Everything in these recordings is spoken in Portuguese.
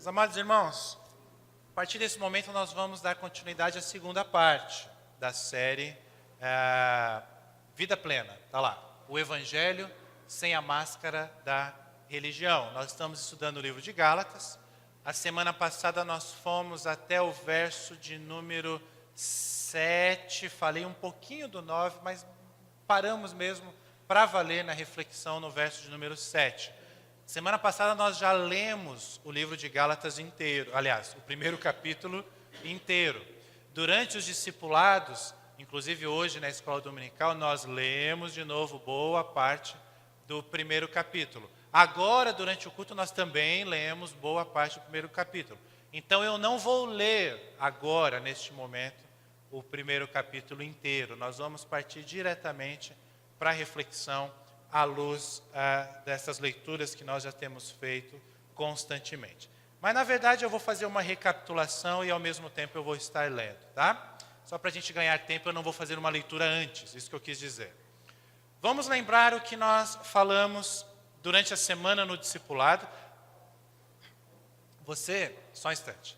Meus amados irmãos, a partir desse momento nós vamos dar continuidade à segunda parte da série Vida Plena. Está lá, o Evangelho sem a máscara da religião. Nós estamos estudando o livro de Gálatas. A semana passada nós fomos até o verso de número 7, falei um pouquinho do 9, mas paramos mesmo para valer na reflexão no verso de número 7. Semana passada nós já lemos o livro de Gálatas inteiro, aliás, o primeiro capítulo inteiro. Durante os discipulados, inclusive hoje na escola dominical, nós lemos de novo boa parte do primeiro capítulo. Agora, durante o culto, nós também lemos boa parte do primeiro capítulo. Então eu não vou ler agora, neste momento, o primeiro capítulo inteiro. Nós vamos partir diretamente para a reflexão à luz dessas leituras que nós já temos feito constantemente. Mas, na verdade, eu vou fazer uma recapitulação e, ao mesmo tempo, eu vou estar lendo, tá? Só para a gente ganhar tempo, eu não vou fazer uma leitura antes, isso que eu quis dizer. Vamos lembrar o que nós falamos durante a semana no discipulado. Só um instante.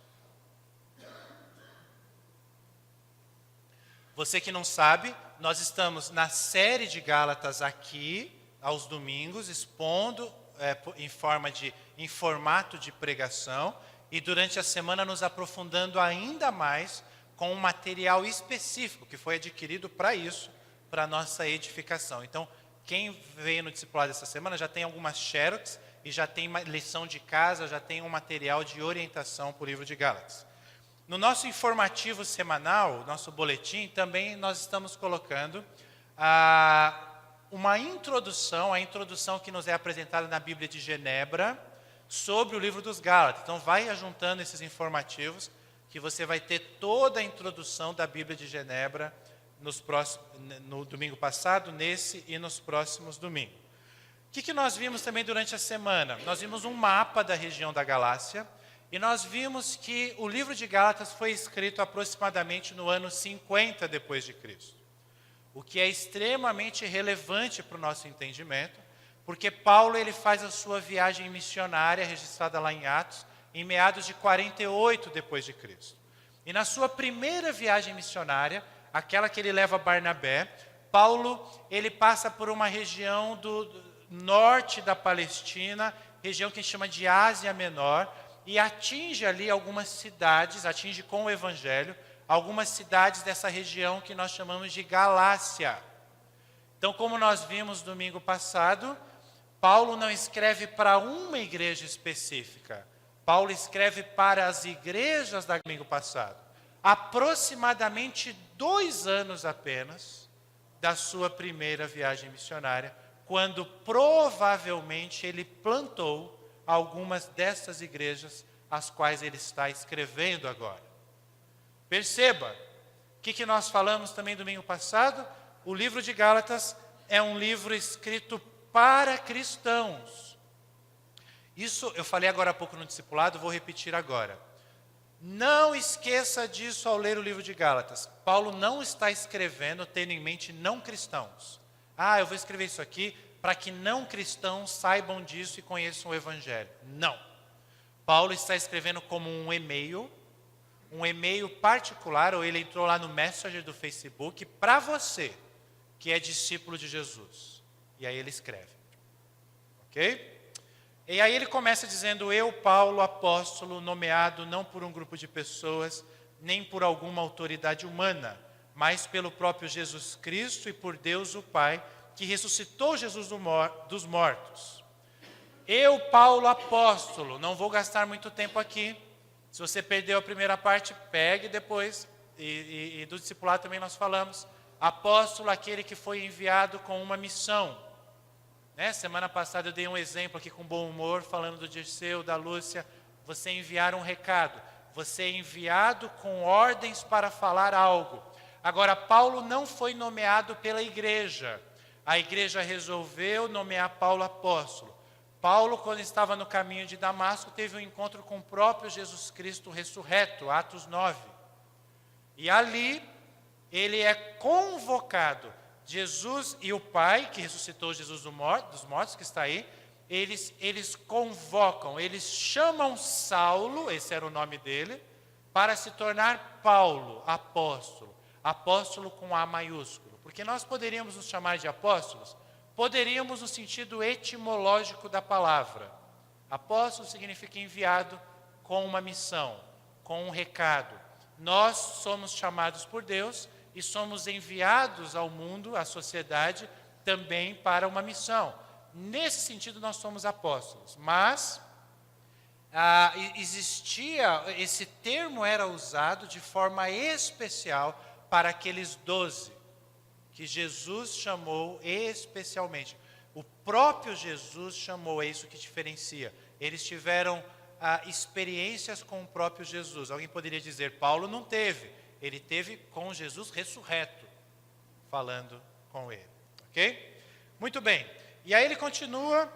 Você que não sabe, nós estamos na série de Gálatas aqui, aos domingos, expondo em formato de pregação, e durante a semana nos aprofundando ainda mais com um material específico que foi adquirido para isso, para a nossa edificação. Então, quem veio no discipulado essa semana já tem algumas xerox e já tem uma lição de casa, já tem um material de orientação para o livro de Gálatas. No nosso informativo semanal, nosso boletim, também nós estamos colocando uma introdução, a introdução que nos é apresentada na Bíblia de Genebra, sobre o livro dos Gálatas. Então, vai ajuntando esses informativos, que você vai ter toda a introdução da Bíblia de Genebra no domingo passado, nesse e nos próximos domingos. O que nós vimos também durante a semana? Nós vimos um mapa da região da Galácia, e nós vimos que o livro de Gálatas foi escrito aproximadamente no ano 50 depois de Cristo. O que é extremamente relevante para o nosso entendimento, porque Paulo ele faz a sua viagem missionária, registrada lá em Atos, em meados de 48 depois de Cristo. E na sua primeira viagem missionária, aquela que ele leva a Barnabé, Paulo ele passa por uma região do norte da Palestina, região que a gente chama de Ásia Menor, e atinge ali algumas cidades, atinge com o Evangelho, algumas cidades dessa região que nós chamamos de Galácia. Então, como nós vimos domingo passado, Paulo não escreve para uma igreja específica. Paulo escreve para as igrejas do domingo passado. Aproximadamente 2 anos apenas da sua primeira viagem missionária, quando provavelmente ele plantou algumas dessas igrejas às quais ele está escrevendo agora. Perceba, o que nós falamos também domingo passado? O livro de Gálatas é um livro escrito para cristãos. Isso eu falei agora há pouco no discipulado, vou repetir agora. Não esqueça disso ao ler o livro de Gálatas. Paulo não está escrevendo tendo em mente não cristãos. Eu vou escrever isso aqui para que não cristãos saibam disso e conheçam o Evangelho. Não. Paulo está escrevendo como um e-mail particular, ou ele entrou lá no Messenger do Facebook, para você, que é discípulo de Jesus. E aí ele escreve. Ok? E aí ele começa dizendo: eu, Paulo, apóstolo, nomeado não por um grupo de pessoas, nem por alguma autoridade humana, mas pelo próprio Jesus Cristo e por Deus o Pai, que ressuscitou Jesus dos mortos. Eu, Paulo, apóstolo, não vou gastar muito tempo aqui. Se você perdeu a primeira parte, pegue depois. E do discipulado também nós falamos. Apóstolo, aquele que foi enviado com uma missão. Semana passada eu dei um exemplo aqui com bom humor, falando do Dirceu, da Lúcia. Você enviar um recado. Você é enviado com ordens para falar algo. Agora, Paulo não foi nomeado pela igreja. A igreja resolveu nomear Paulo apóstolo. Paulo, quando estava no caminho de Damasco, teve um encontro com o próprio Jesus Cristo ressurreto, Atos 9. E ali, ele é convocado, Jesus e o Pai, que ressuscitou Jesus dos mortos, que está aí, eles convocam, eles chamam Saulo, esse era o nome dele, para se tornar Paulo, apóstolo. Apóstolo com A maiúsculo. Porque nós poderíamos nos chamar de apóstolos? Poderíamos no sentido etimológico da palavra. Apóstolo significa enviado com uma missão, com um recado. Nós somos chamados por Deus e somos enviados ao mundo, à sociedade, também para uma missão. Nesse sentido, nós somos apóstolos. Mas esse termo era usado de forma especial para aqueles 12 que Jesus chamou especialmente. O próprio Jesus chamou, é isso que diferencia. Eles tiveram experiências com o próprio Jesus. Alguém poderia dizer, Paulo não teve. Ele teve com Jesus ressurreto, falando com ele. Ok? Muito bem. E aí ele continua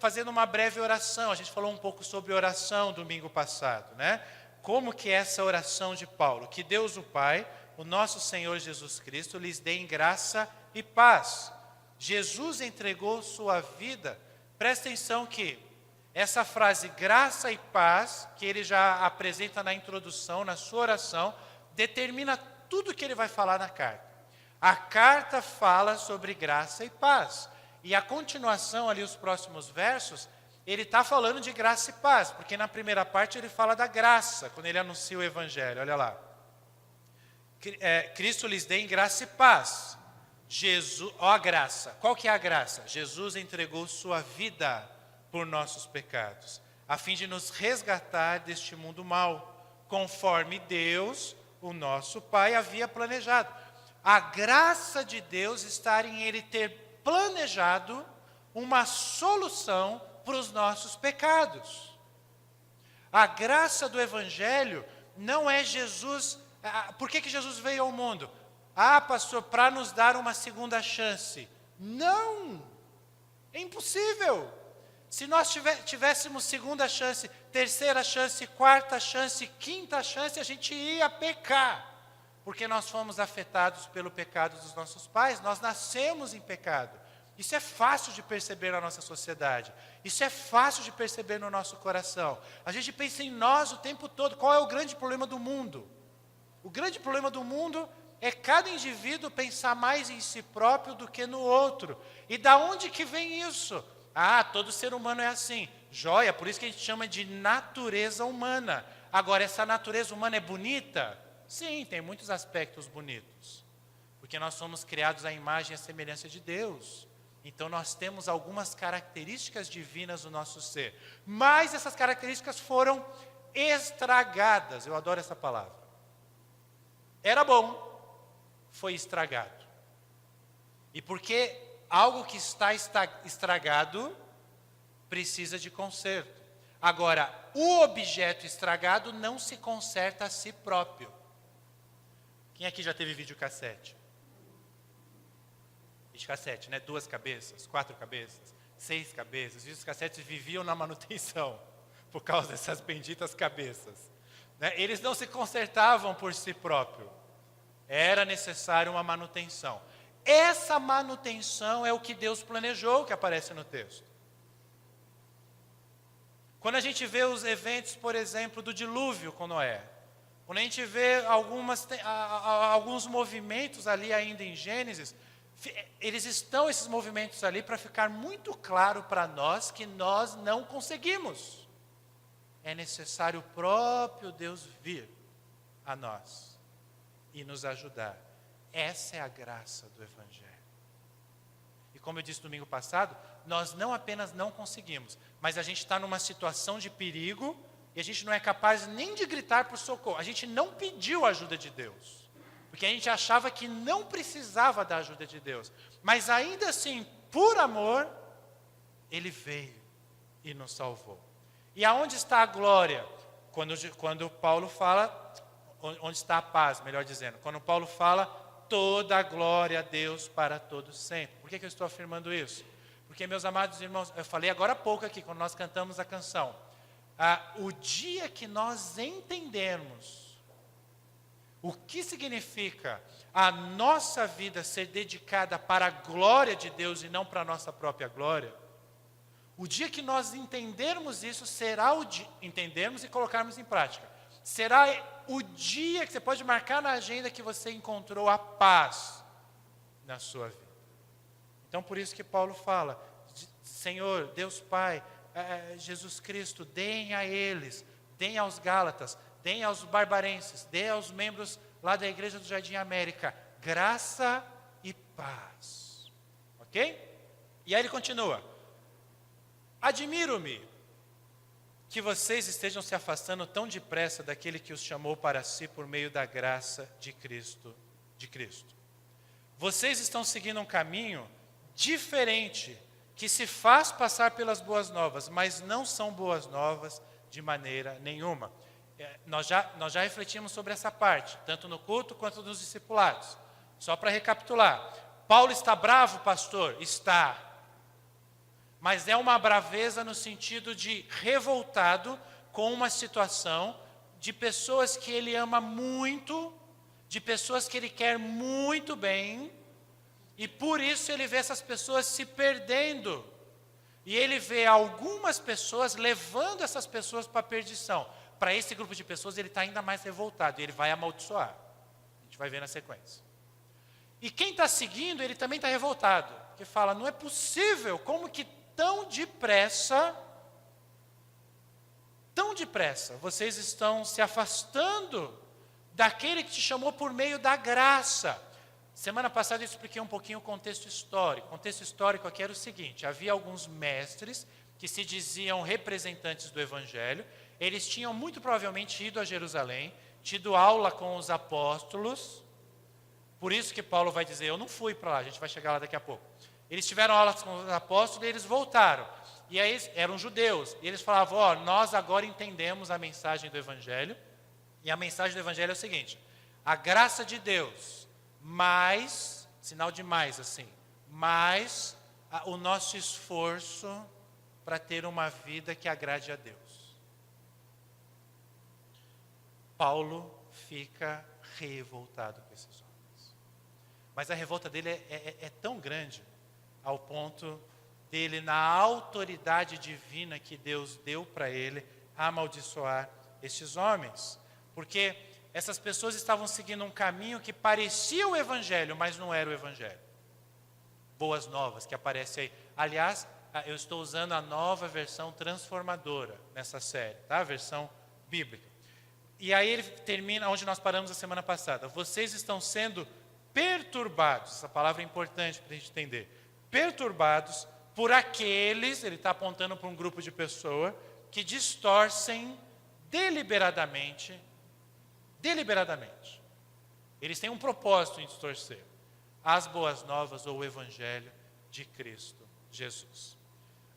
fazendo uma breve oração. A gente falou um pouco sobre oração domingo passado, né? Como que é essa oração de Paulo? Que Deus o Pai, o nosso Senhor Jesus Cristo, lhes dê em graça e paz. Jesus entregou sua vida. Presta atenção que essa frase, graça e paz, que ele já apresenta na introdução, na sua oração, determina tudo o que ele vai falar na carta. A carta fala sobre graça e paz. E a continuação, ali os próximos versos, ele está falando de graça e paz, porque na primeira parte ele fala da graça, quando ele anuncia o Evangelho, olha lá. Cristo lhes dê em graça e paz. Jesus, ó a graça. Qual que é a graça? Jesus entregou sua vida por nossos pecados, a fim de nos resgatar deste mundo mau, conforme Deus, o nosso Pai, havia planejado. A graça de Deus está em Ele ter planejado uma solução para os nossos pecados. A graça do Evangelho não é Jesus. Por que Jesus veio ao mundo? Pastor, para nos dar uma segunda chance. Não! É impossível! Se nós tivéssemos segunda chance, terceira chance, quarta chance, quinta chance, a gente ia pecar. Porque nós fomos afetados pelo pecado dos nossos pais, nós nascemos em pecado. Isso é fácil de perceber na nossa sociedade. Isso é fácil de perceber no nosso coração. A gente pensa em nós o tempo todo. Qual é o grande problema do mundo? O grande problema do mundo é cada indivíduo pensar mais em si próprio do que no outro. E da onde que vem isso? Todo ser humano é assim. Joia, por isso que a gente chama de natureza humana. Agora, essa natureza humana é bonita? Sim, tem muitos aspectos bonitos. Porque nós somos criados à imagem e à semelhança de Deus. Então, nós temos algumas características divinas no nosso ser. Mas essas características foram estragadas. Eu adoro essa palavra. Era bom, foi estragado. E porque algo que está estragado precisa de conserto. Agora, o objeto estragado não se conserta a si próprio. Quem aqui já teve videocassete? Videocassete, né? 2 cabeças, 4 cabeças, 6 cabeças. Os videocassetes viviam na manutenção por causa dessas benditas cabeças. Né? Eles não se consertavam por si próprio. Era necessário uma manutenção. Essa manutenção é o que Deus planejou, que aparece no texto. Quando a gente vê os eventos, por exemplo, do dilúvio com Noé, quando a gente vê alguns movimentos ali ainda em Gênesis, esses movimentos ali para ficar muito claro para nós que nós não conseguimos. É necessário o próprio Deus vir a nós e nos ajudar. Essa é a graça do Evangelho. E como eu disse domingo passado, nós não apenas não conseguimos, mas a gente está numa situação de perigo e a gente não é capaz nem de gritar por socorro. A gente não pediu a ajuda de Deus, porque a gente achava que não precisava da ajuda de Deus. Mas ainda assim, por amor, Ele veio e nos salvou. E aonde está a glória? Quando Paulo fala, onde está a paz, melhor dizendo. Quando Paulo fala, toda a glória a Deus para todos sempre. Por que eu estou afirmando isso? Porque, meus amados irmãos, eu falei agora há pouco aqui, quando nós cantamos a canção, o dia que nós entendermos o que significa a nossa vida ser dedicada para a glória de Deus e não para a nossa própria glória, O dia que nós entendermos isso, será o dia, entendermos e colocarmos em prática. Será o dia que você pode marcar na agenda que você encontrou a paz na sua vida. Então, por isso que Paulo fala, Senhor, Deus Pai, Jesus Cristo, deem a eles, deem aos Gálatas, deem aos barbarenses, deem aos membros lá da igreja do Jardim América, graça e paz. Ok? E aí ele continua. Admiro-me que vocês estejam se afastando tão depressa daquele que os chamou para si por meio da graça de Cristo. Vocês estão seguindo um caminho diferente, que se faz passar pelas boas novas, mas não são boas novas de maneira nenhuma. Nós já refletimos sobre essa parte, tanto no culto quanto nos discipulados. Só para recapitular. Paulo está bravo, pastor? Está. Mas é uma braveza no sentido de revoltado com uma situação de pessoas que ele ama muito, de pessoas que ele quer muito bem, e por isso ele vê essas pessoas se perdendo. E ele vê algumas pessoas levando essas pessoas para a perdição. Para esse grupo de pessoas ele está ainda mais revoltado, e ele vai amaldiçoar. A gente vai ver na sequência. E quem está seguindo, ele também está revoltado, que fala, não é possível, como que tão depressa, vocês estão se afastando daquele que te chamou por meio da graça. Semana passada eu expliquei um pouquinho o contexto histórico. O contexto histórico aqui era o seguinte, havia alguns mestres que se diziam representantes do Evangelho, eles tinham muito provavelmente ido a Jerusalém, tido aula com os apóstolos, por isso que Paulo vai dizer, eu não fui para lá, a gente vai chegar lá daqui a pouco. Eles tiveram aulas com os apóstolos e eles voltaram. E aí eram judeus. E eles falavam, nós agora entendemos a mensagem do Evangelho. E a mensagem do Evangelho é o seguinte, a graça de Deus, mais, sinal de mais assim, mais o nosso esforço para ter uma vida que agrade a Deus. Paulo fica revoltado com esses homens. Mas a revolta dele é tão grande, ao ponto dele, na autoridade divina que Deus deu para ele, amaldiçoar estes homens. Porque essas pessoas estavam seguindo um caminho que parecia o Evangelho, mas não era o Evangelho. Boas novas, que aparece aí. Aliás, eu estou usando a nova versão transformadora nessa série, tá? A versão bíblica. E aí ele termina onde nós paramos a semana passada. Vocês estão sendo perturbados, essa palavra é importante para a gente entender. Perturbados por aqueles, ele está apontando para um grupo de pessoas, que distorcem deliberadamente. Eles têm um propósito em distorcer as boas novas ou o Evangelho de Cristo Jesus.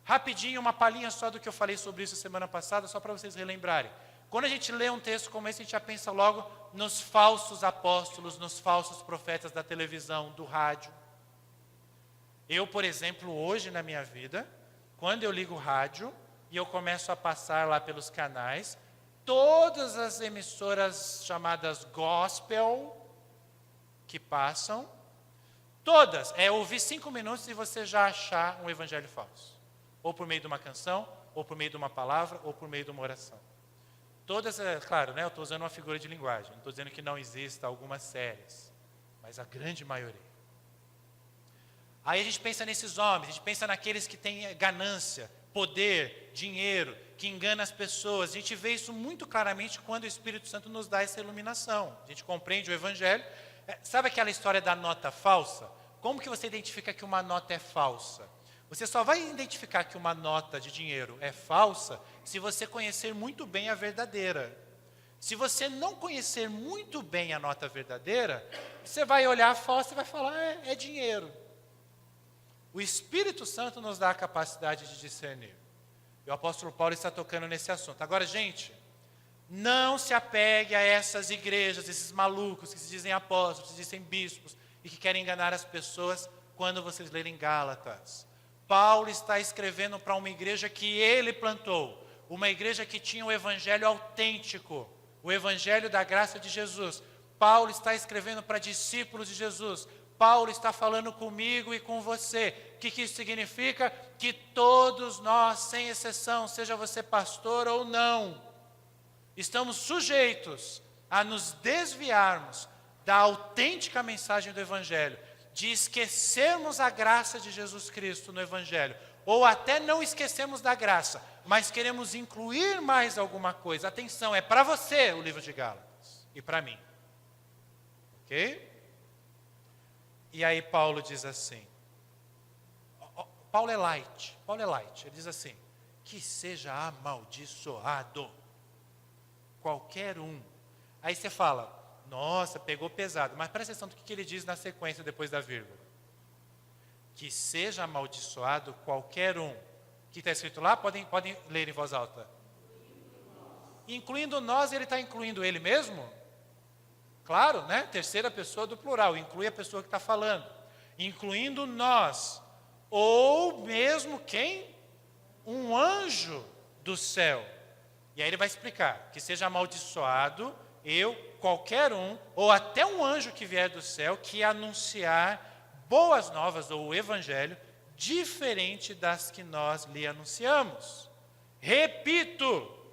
Rapidinho, uma palhinha só do que eu falei sobre isso semana passada, só para vocês relembrarem. Quando a gente lê um texto como esse, a gente já pensa logo nos falsos apóstolos, nos falsos profetas da televisão, do rádio. Eu, por exemplo, hoje na minha vida, quando eu ligo o rádio e eu começo a passar lá pelos canais, todas as emissoras chamadas gospel que passam, todas, ouvir 5 minutos e você já achar um evangelho falso. Ou por meio de uma canção, ou por meio de uma palavra, ou por meio de uma oração. Todas, claro, né, eu estou usando uma figura de linguagem, não estou dizendo que não exista algumas séries, mas a grande maioria. Aí a gente pensa nesses homens, a gente pensa naqueles que têm ganância, poder, dinheiro, que engana as pessoas. A gente vê isso muito claramente quando o Espírito Santo nos dá essa iluminação. A gente compreende o Evangelho. Sabe aquela história da nota falsa? Como que você identifica que uma nota é falsa? Você só vai identificar que uma nota de dinheiro é falsa se você conhecer muito bem a verdadeira. Se você não conhecer muito bem a nota verdadeira, você vai olhar a falsa e vai falar, é dinheiro. O Espírito Santo nos dá a capacidade de discernir. E o apóstolo Paulo está tocando nesse assunto. Agora, gente, não se apegue a essas igrejas, esses malucos que se dizem apóstolos, que se dizem bispos e que querem enganar as pessoas quando vocês lerem Gálatas. Paulo está escrevendo para uma igreja que ele plantou, uma igreja que tinha o evangelho autêntico, o evangelho da graça de Jesus. Paulo está escrevendo para discípulos de Jesus. Paulo está falando comigo e com você. O que isso significa? Que todos nós, sem exceção, seja você pastor ou não, estamos sujeitos a nos desviarmos da autêntica mensagem do Evangelho, de esquecermos a graça de Jesus Cristo no Evangelho, ou até não esquecemos da graça, mas queremos incluir mais alguma coisa. Atenção, é para você o livro de Gálatas e para mim. Ok? E aí Paulo diz assim, Paulo é light, ele diz assim, que seja amaldiçoado qualquer um. Aí você fala, nossa, pegou pesado, mas presta atenção do que ele diz na sequência depois da vírgula. Que seja amaldiçoado qualquer um. O que está escrito lá? Podem ler em voz alta. Incluindo nós, ele está incluindo ele mesmo? Claro, né? Terceira pessoa do plural, inclui a pessoa que está falando. Incluindo nós, ou mesmo quem? Um anjo do céu. E aí ele vai explicar, que seja amaldiçoado, qualquer um, ou até um anjo que vier do céu, que anunciar boas novas, ou o evangelho, diferente das que nós lhe anunciamos. Repito,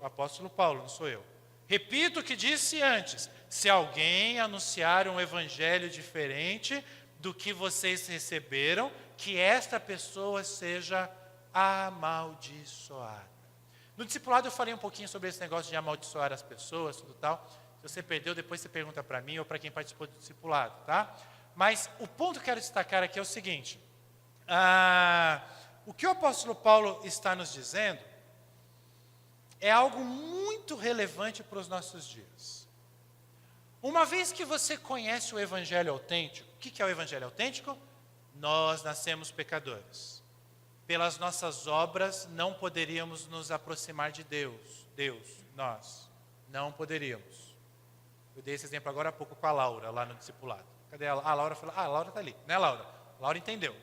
o apóstolo Paulo, não sou eu. Repito o que disse antes, se alguém anunciar um evangelho diferente do que vocês receberam, que esta pessoa seja amaldiçoada. No discipulado eu falei um pouquinho sobre esse negócio de amaldiçoar as pessoas, tudo tal. Se você perdeu, depois você pergunta para mim ou para quem participou do discipulado, tá? Mas o ponto que eu quero destacar aqui é o seguinte. O que o apóstolo Paulo está nos dizendo é algo muito relevante para os nossos dias. Uma vez que você conhece o evangelho autêntico, o que é o evangelho autêntico? Nós nascemos pecadores. Pelas nossas obras não poderíamos nos aproximar de Deus. Nós não poderíamos. Eu dei esse exemplo agora há pouco com a Laura, lá no discipulado. Cadê ela? A Laura falou, a Laura está ali, né, Laura? A Laura entendeu.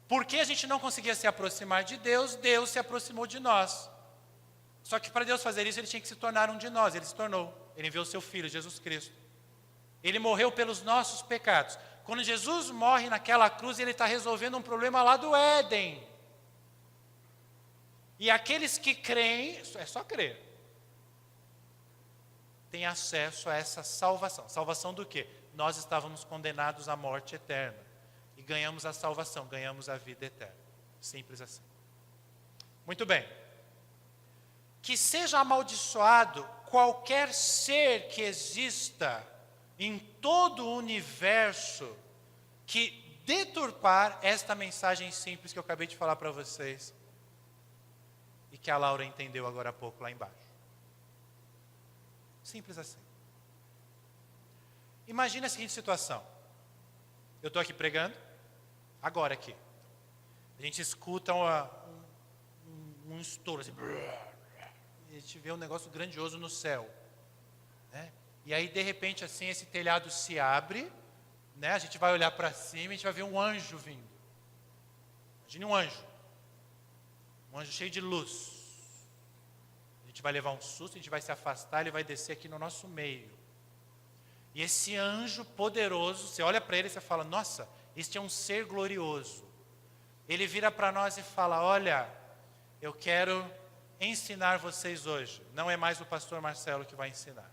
Porque a gente não conseguia se aproximar de Deus, Deus se aproximou de nós. Só que para Deus fazer isso, ele tinha que se tornar um de nós. Ele se tornou. Ele enviou o seu Filho, Jesus Cristo. Ele morreu pelos nossos pecados. Quando Jesus morre naquela cruz, ele está resolvendo um problema lá do Éden. E aqueles que creem, é só crer, têm acesso a essa salvação. Salvação do quê? Nós estávamos condenados à morte eterna. E ganhamos a salvação, ganhamos a vida eterna. Simples assim. Muito bem. Que seja amaldiçoado qualquer ser que exista em todo o universo que deturpar esta mensagem simples que eu acabei de falar para vocês e que a Laura entendeu agora há pouco lá embaixo. Simples assim. Imagine a seguinte situação. Eu estou aqui pregando, agora aqui. A gente escuta um estouro assim. A gente vê um negócio grandioso no céu. Né? E aí, de repente, assim, esse telhado se abre, né? A gente vai olhar para cima e a gente vai ver um anjo vindo. Imagine um anjo. Um anjo cheio de luz. A gente vai levar um susto, a gente vai se afastar, ele vai descer aqui no nosso meio. E esse anjo poderoso, você olha para ele e você fala, nossa, este é um ser glorioso. Ele vira para nós e fala, olha, eu quero ensinar vocês hoje. Não é mais o pastor Marcelo que vai ensinar.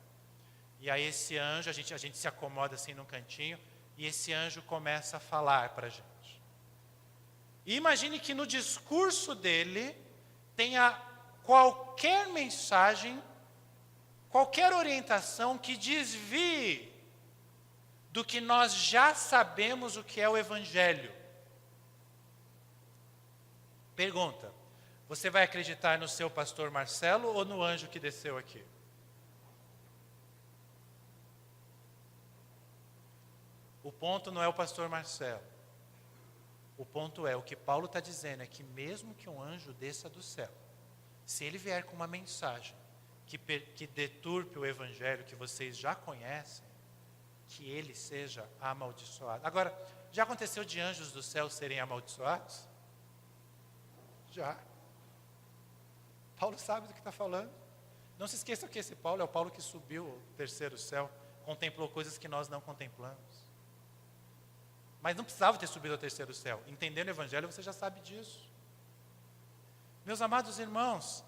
E aí esse anjo, a gente se acomoda assim num cantinho, e esse anjo começa a falar para a gente. E imagine que no discurso dele tenha qualquer mensagem, qualquer orientação que desvie do que nós já sabemos o que é o Evangelho. Pergunta, você vai acreditar no seu pastor Marcelo ou no anjo que desceu aqui? O ponto não é o pastor Marcelo. O ponto é, o que Paulo está dizendo é que mesmo que um anjo desça do céu, se ele vier com uma mensagem que deturpe o evangelho que vocês já conhecem, que ele seja amaldiçoado. Agora, já aconteceu de anjos do céu serem amaldiçoados? Já. Paulo sabe do que está falando. Não se esqueça que esse Paulo é o Paulo que subiu ao terceiro céu. contemplou coisas que nós não contemplamos. Mas não precisava ter subido ao terceiro céu. Entendendo o Evangelho, você já sabe disso. Meus amados irmãos,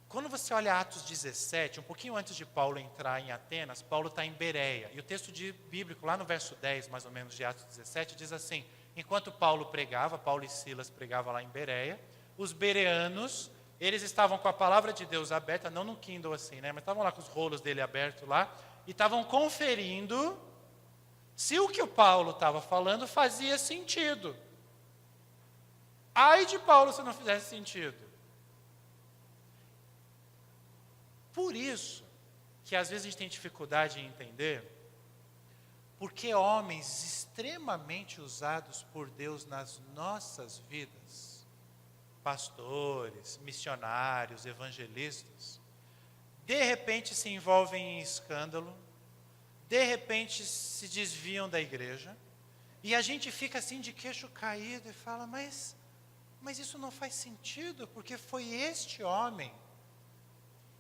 quando você olha Atos 17, um pouquinho antes de Paulo entrar em Atenas, Paulo está em Bereia. E o texto bíblico, lá no verso 10, mais ou menos, de Atos 17, diz assim: enquanto Paulo e Silas pregavam lá em Bereia, os bereanos, eles estavam com a palavra de Deus aberta, não no Kindle assim, né? Mas estavam lá com os rolos dele abertos lá, e estavam conferindo se o que o Paulo estava falando fazia sentido. Ai de Paulo se não fizesse sentido. Por isso que às vezes a gente tem dificuldade em entender porque homens extremamente usados por Deus nas nossas vidas, pastores, missionários, evangelistas, de repente se envolvem em escândalo, de repente se desviam da igreja, e a gente fica assim de queixo caído e fala, mas isso não faz sentido, porque foi este homem.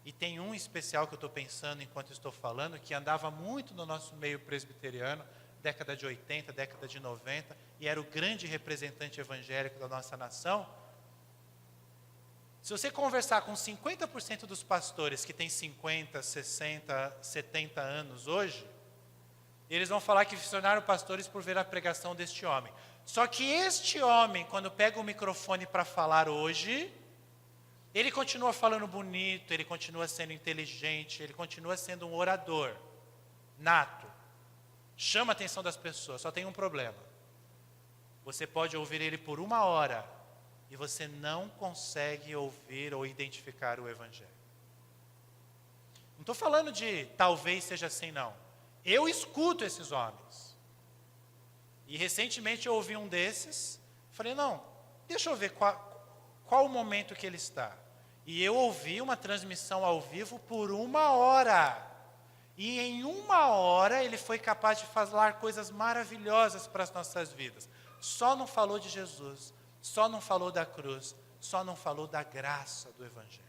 E tem um especial que eu estou pensando enquanto estou falando, que andava muito no nosso meio presbiteriano, década de 80, década de 90, e era o grande representante evangélico da nossa nação. Se você conversar com 50% dos pastores que têm 50, 60, 70 anos hoje, eles vão falar que se tornaram pastores por ver a pregação deste homem. Só que este homem, quando pega o microfone para falar hoje, ele continua falando bonito, ele continua sendo inteligente, ele continua sendo um orador nato. Chama a atenção das pessoas, só tem um problema. Você pode ouvir ele por 1 hora e você não consegue ouvir ou identificar o Evangelho. Não estou falando de talvez seja assim, não. Eu escuto esses homens. E recentemente eu ouvi um desses, falei, não, deixa eu ver qual o momento que ele está. E eu ouvi uma transmissão ao vivo por 1 hora. E em 1 hora ele foi capaz de falar coisas maravilhosas para as nossas vidas. Só não falou de Jesus, só não falou da cruz, só não falou da graça do Evangelho.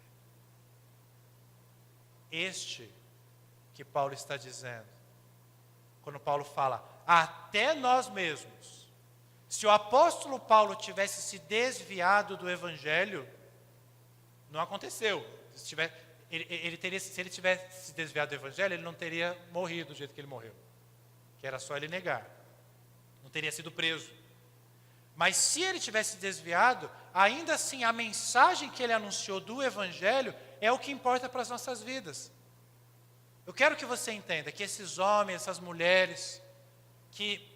Este que Paulo está dizendo, quando Paulo fala, até nós mesmos, se o apóstolo Paulo tivesse se desviado do Evangelho, não aconteceu. Se ele tivesse se desviado do Evangelho, ele não teria morrido do jeito que ele morreu. Que era só ele negar. Não teria sido preso. Mas se ele tivesse desviado, ainda assim a mensagem que ele anunciou do Evangelho é o que importa para as nossas vidas. Eu quero que você entenda que esses homens, essas mulheres que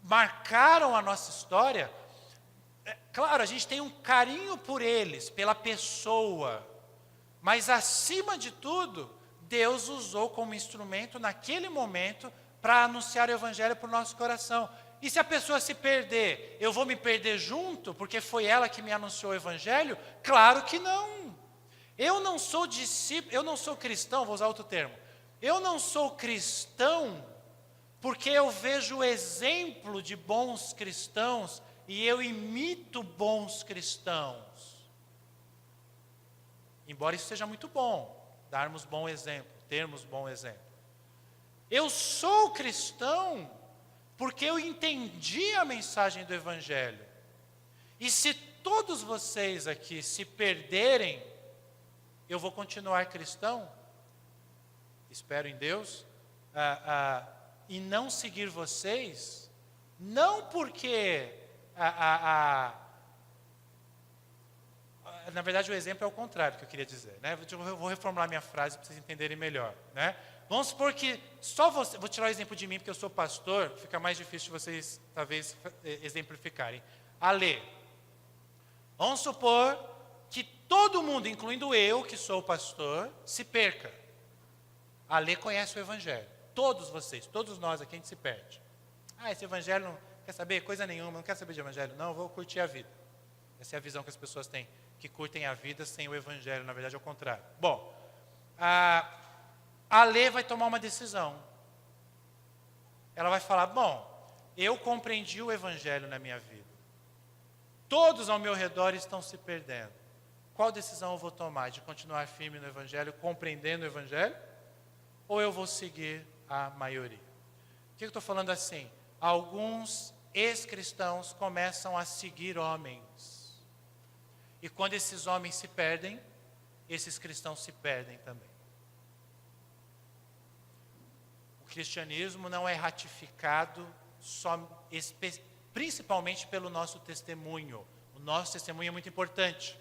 marcaram a nossa história, claro, a gente tem um carinho por eles, pela pessoa, mas acima de tudo, Deus usou como instrumento naquele momento para anunciar o Evangelho para o nosso coração. E se a pessoa se perder, eu vou me perder junto, porque foi ela que me anunciou o Evangelho? Claro que não. Eu não sou discípulo, eu não sou cristão, vou usar outro termo. Eu não sou cristão porque eu vejo o exemplo de bons cristãos e eu imito bons cristãos. Embora isso seja muito bom, darmos bom exemplo, termos bom exemplo. Eu sou cristão porque eu entendi a mensagem do Evangelho. E se todos vocês aqui se perderem, eu vou continuar cristão, espero em Deus, e não seguir vocês, não porque na verdade o exemplo é o contrário que eu queria dizer, né? Eu vou reformular minha frase para vocês entenderem melhor, né? Vamos supor que só você, vou tirar o exemplo de mim porque eu sou pastor, fica mais difícil de vocês talvez exemplificarem. Alê, vamos supor que todo mundo, incluindo eu que sou pastor, se perca. Alê conhece o Evangelho, todos vocês, todos nós aqui a gente se perde. Esse Evangelho não quer saber coisa nenhuma, não quer saber de Evangelho, não, vou curtir a vida. Essa é a visão que as pessoas têm, que curtem a vida sem o Evangelho, na verdade é o contrário. Bom, a Lê vai tomar uma decisão. Ela vai falar, bom, eu compreendi o Evangelho na minha vida. Todos ao meu redor estão se perdendo. Qual decisão eu vou tomar? De continuar firme no Evangelho, compreendendo o Evangelho? ou eu vou seguir a maioria? Por que eu estou falando assim? Alguns ex-cristãos começam a seguir homens. E quando esses homens se perdem, esses cristãos se perdem também. O cristianismo não é ratificado principalmente pelo nosso testemunho. O nosso testemunho é muito importante,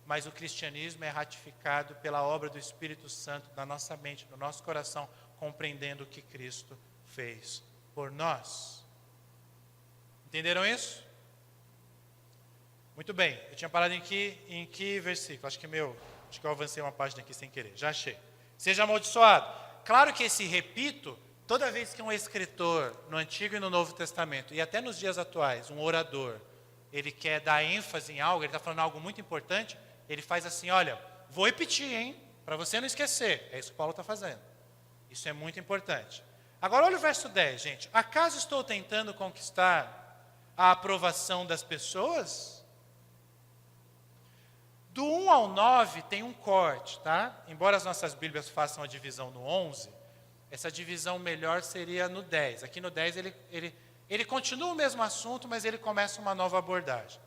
mas o cristianismo é ratificado pela obra do Espírito Santo na nossa mente, no nosso coração, compreendendo o que Cristo fez por nós. Entenderam isso? Muito bem. Eu tinha parado em que versículo? Acho que eu avancei uma página aqui sem querer. Já achei. Seja amaldiçoado. Claro que esse repito, toda vez que um escritor, no Antigo e no Novo Testamento, e até nos dias atuais, um orador, ele quer dar ênfase em algo, ele está falando algo muito importante, ele faz assim, olha, vou repetir, hein, para você não esquecer. É isso que Paulo está fazendo. Isso é muito importante. Agora olha o verso 10, gente. Acaso estou tentando conquistar a aprovação das pessoas? Do 1 ao 9 tem um corte, tá? Embora as nossas Bíblias façam a divisão no 11, essa divisão melhor seria no 10. Aqui no 10 ele continua o mesmo assunto, mas ele começa uma nova abordagem.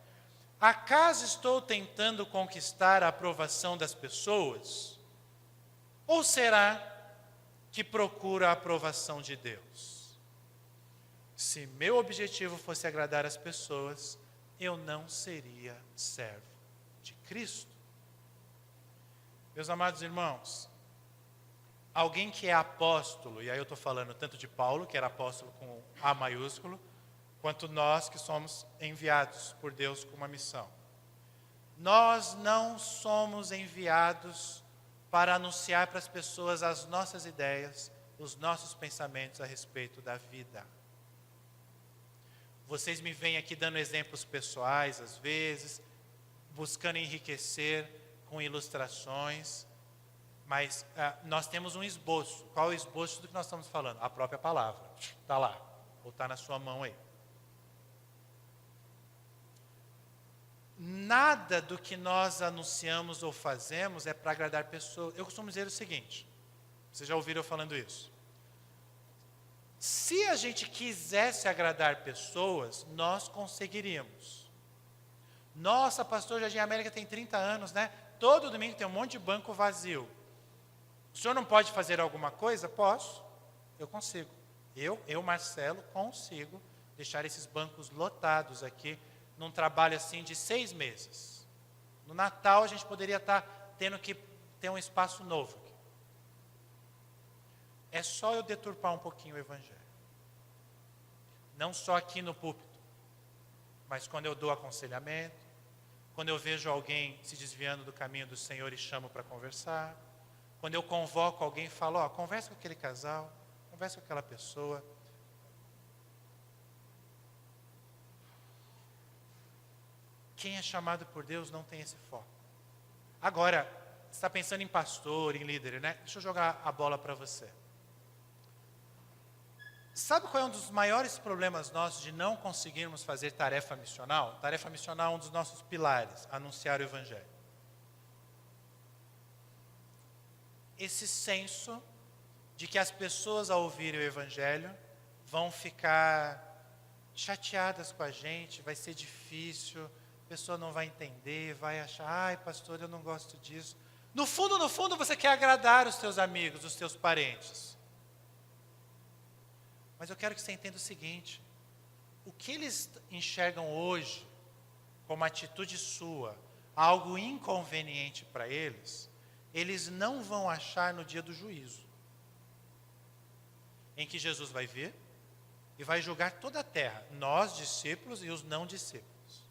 Acaso estou tentando conquistar a aprovação das pessoas? Ou será que procuro a aprovação de Deus? Se meu objetivo fosse agradar as pessoas, eu não seria servo de Cristo. Meus amados irmãos, alguém que é apóstolo, e aí eu estou falando tanto de Paulo, que era apóstolo com A maiúsculo, quanto nós que somos enviados por Deus com uma missão. Nós não somos enviados para anunciar para as pessoas as nossas ideias, os nossos pensamentos a respeito da vida. Vocês me vêm aqui dando exemplos pessoais, às vezes, buscando enriquecer com ilustrações, mas nós temos um esboço. Qual é o esboço do que nós estamos falando? A própria palavra. Está lá, ou está na sua mão aí. Nada do que nós anunciamos ou fazemos é para agradar pessoas. Eu costumo dizer o seguinte, vocês já ouviram eu falando isso. Se a gente quisesse agradar pessoas, nós conseguiríamos. Nossa, pastor, Jardim América tem 30 anos, né? Todo domingo tem um monte de banco vazio. O senhor não pode fazer alguma coisa? Posso, eu consigo. Eu, Marcelo, consigo deixar esses bancos lotados aqui, num trabalho assim de 6 meses. No Natal a gente poderia estar tendo que ter um espaço novo aqui. É só eu deturpar um pouquinho o Evangelho. Não só aqui no púlpito, mas quando eu dou aconselhamento, quando eu vejo alguém se desviando do caminho do Senhor e chamo para conversar, quando eu convoco alguém e falo, conversa com aquele casal, conversa com aquela pessoa. Quem é chamado por Deus não tem esse foco. Agora, você está pensando em pastor, em líder, né? Deixa eu jogar a bola para você. Sabe qual é um dos maiores problemas nossos de não conseguirmos fazer tarefa missional? Tarefa missional é um dos nossos pilares, anunciar o Evangelho. Esse senso de que as pessoas ao ouvirem o Evangelho vão ficar chateadas com a gente, vai ser difícil, a pessoa não vai entender, vai achar, ai pastor, eu não gosto disso. No fundo você quer agradar os teus amigos, os teus parentes. Mas eu quero que você entenda o seguinte, o que eles enxergam hoje como atitude sua, algo inconveniente para eles, eles não vão achar no dia do juízo, em que Jesus vai vir e vai julgar toda a terra, nós discípulos e os não discípulos.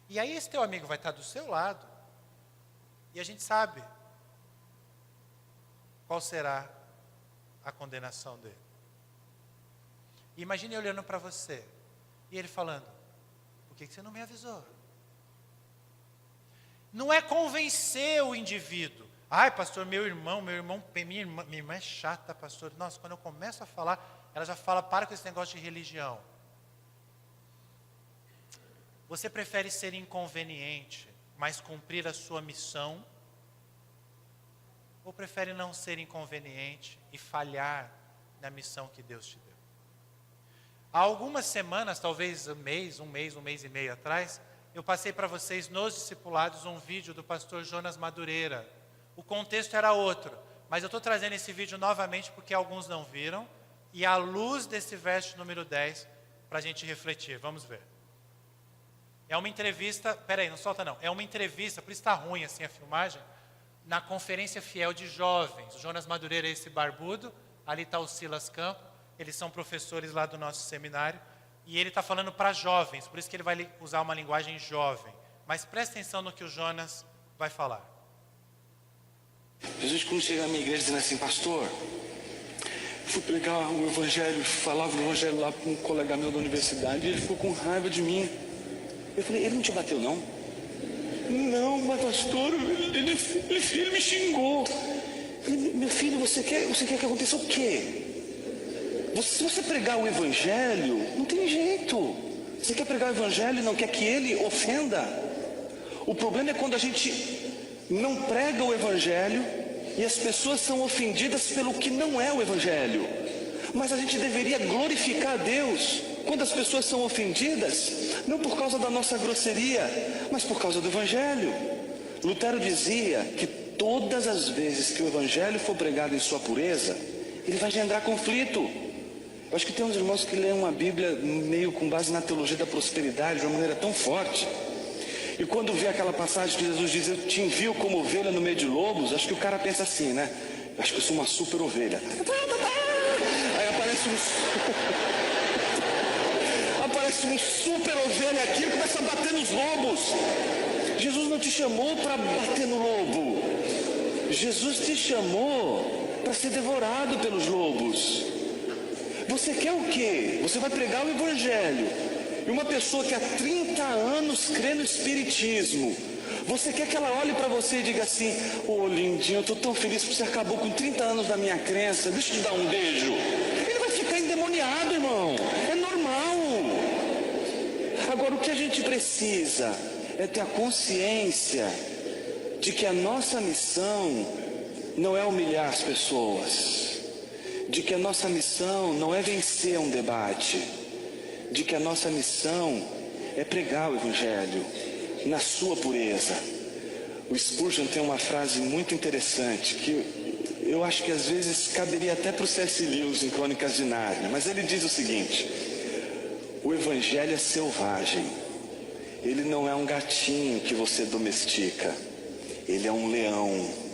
E aí esse teu amigo vai estar do seu lado, e a gente sabe qual será a condenação dele. E imagine olhando para você, e ele falando, por que você não me avisou? Não é convencer o indivíduo. Ai, pastor, minha irmã é chata, pastor. Nossa, quando eu começo a falar, ela já fala, para com esse negócio de religião. Você prefere ser inconveniente, mas cumprir a sua missão? Ou prefere não ser inconveniente e falhar na missão que Deus te deu? Há algumas semanas, talvez um mês e meio atrás, eu passei para vocês nos discipulados um vídeo do pastor Jonas Madureira. O contexto era outro, mas eu estou trazendo esse vídeo novamente porque alguns não viram, e à luz desse verso número 10, para a gente refletir. Vamos ver. É uma entrevista, peraí, não solta não. É uma entrevista, por isso está ruim assim a filmagem, na Conferência Fiel de Jovens. O Jonas Madureira é esse barbudo, ali está o Silas Campo, eles são professores lá do nosso seminário, e ele está falando para jovens, por isso que ele vai usar uma linguagem jovem. Mas presta atenção no que o Jonas vai falar. Jesus, quando chega na minha igreja dizendo assim, pastor, fui pregar o evangelho, falava o evangelho lá para um colega meu da universidade, e ele ficou com raiva de mim. Eu falei, ele não te bateu não? Não, mas pastor, ele me xingou. Meu filho, você quer que aconteça o quê? Se você pregar o evangelho, não tem jeito. Você quer pregar o evangelho e não quer que ele ofenda? O problema é quando a gente não prega o evangelho e as pessoas são ofendidas pelo que não é o evangelho. Mas a gente deveria glorificar a Deus quando as pessoas são ofendidas, não por causa da nossa grosseria, mas por causa do evangelho. Lutero dizia que todas as vezes que o evangelho for pregado em sua pureza, ele vai gerar conflito. Eu acho que tem uns irmãos que leem uma Bíblia meio com base na teologia da prosperidade, de uma maneira tão forte. E quando vê aquela passagem que Jesus diz, eu te envio como ovelha no meio de lobos, acho que o cara pensa assim, né? Acho que eu sou uma super ovelha. Aí aparece um super ovelha aqui e começa a bater nos lobos. Jesus não te chamou para bater no lobo. Jesus te chamou para ser devorado pelos lobos. Você quer o quê? Você vai pregar o evangelho. E uma pessoa que há 30 anos crê no espiritismo, você quer que ela olhe para você e diga assim, ô lindinho, eu estou tão feliz porque você acabou com 30 anos da minha crença, deixa eu te dar um beijo. Ele vai ficar endemoniado, irmão. É normal. Agora o que a gente precisa é ter a consciência de que a nossa missão não é humilhar as pessoas, de que a nossa missão não é vencer um debate, de que a nossa missão é pregar o evangelho na sua pureza. O Spurgeon tem uma frase muito interessante que eu acho que às vezes caberia até para o C.S. Lewis em Crônicas de Nárnia, mas ele diz o seguinte: o evangelho é selvagem, ele não é um gatinho que você domestica, ele é um leão.